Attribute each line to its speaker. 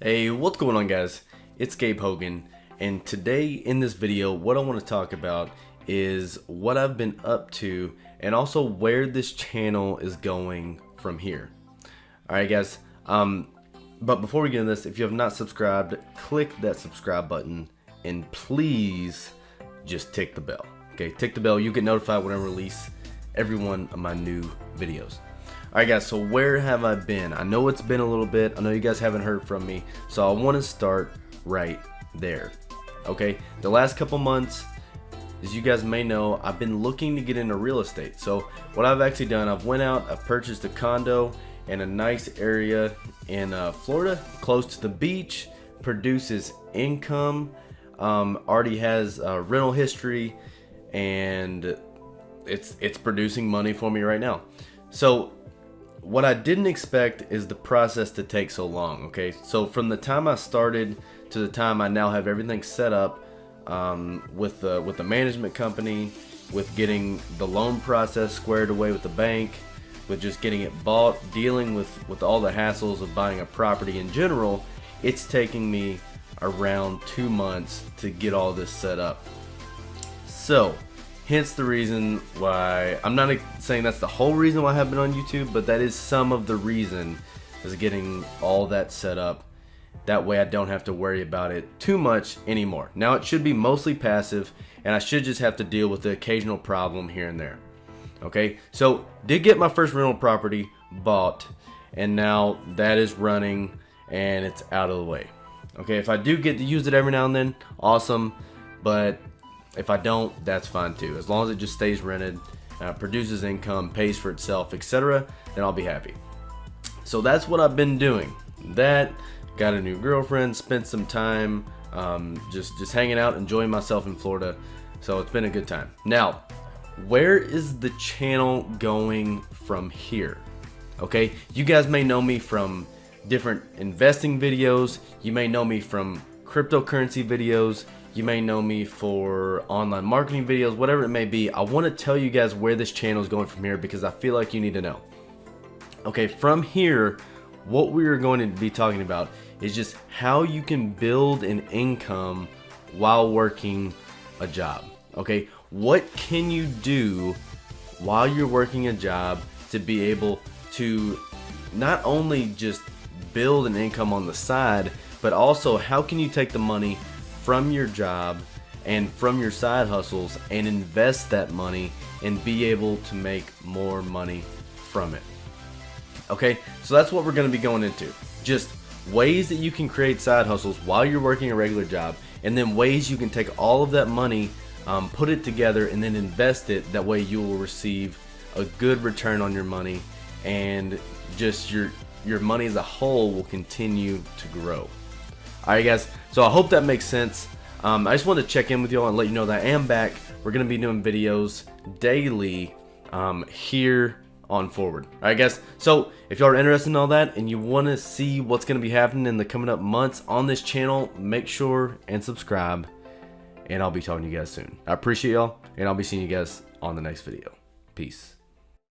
Speaker 1: Hey, what's going on, guys? It's Gabe Hogan, and today in this video what I want to talk about is what I've been up to and also where this channel is going from here. Alright guys, but before we get into this, if you have not subscribed, click that subscribe button and please just tick the bell. Okay, tick the bell, you get notified when I release every one of my new videos. Alright guys, so where have I been? I know it's been a little bit. I know you guys haven't heard from me. So I want to start right there. Okay, the last couple months, as you guys may know, I've been looking to get into real estate. So what I've actually done, I've went out, I've purchased a condo in a nice area in Florida, close to the beach, produces income, already has rental history, and it's producing money for me right now. So what I didn't expect is the process to take so long. Okay, so from the time I started to the time I now have everything set up with the management company, with getting the loan process squared away with the bank, with just getting it bought, dealing with all the hassles of buying a property in general, it's taking me around 2 months to get all this set up. So hence the reason why, I'm not saying that's the whole reason why I have been on YouTube, but that is some of the reason, is getting all that set up. That way I don't have to worry about it too much anymore. Now it should be mostly passive, and I should just have to deal with the occasional problem here and there. Okay, so did get my first rental property bought, and now that is running and it's out of the way. Okay, if I do get to use it every now and then, awesome, but if I don't, that's fine too. As long as it just stays rented, produces income, pays for itself, etc., then I'll be happy. So that's what I've been doing. That, got a new girlfriend, spent some time just hanging out, enjoying myself in Florida. So it's been a good time. Now, where is the channel going from here? Okay, you guys may know me from different investing videos. You may know me from cryptocurrency videos. You may know me for online marketing videos, whatever it may be. I want to tell you guys where this channel is going from here because I feel like you need to know. Okay, from here, what we are going to be talking about is just how you can build an income while working a job. Okay, what can you do while you're working a job to be able to not only just build an income on the side, but also how can you take the money from your job and from your side hustles and invest that money and be able to make more money from it. Okay, so that's what we're going to be going into. Just ways that you can create side hustles while you're working a regular job, and then ways you can take all of that money, put it together, and then invest it. That way you will receive a good return on your money, and just your money as a whole will continue to grow. Alright guys, so I hope that makes sense. I just wanted to check in with y'all and let you know that I am back. We're going to be doing videos daily here on forward. Alright guys, so if y'all are interested in all that and you want to see what's going to be happening in the coming up months on this channel, make sure and subscribe, and I'll be talking to you guys soon. I appreciate y'all, and I'll be seeing you guys on the next video. Peace.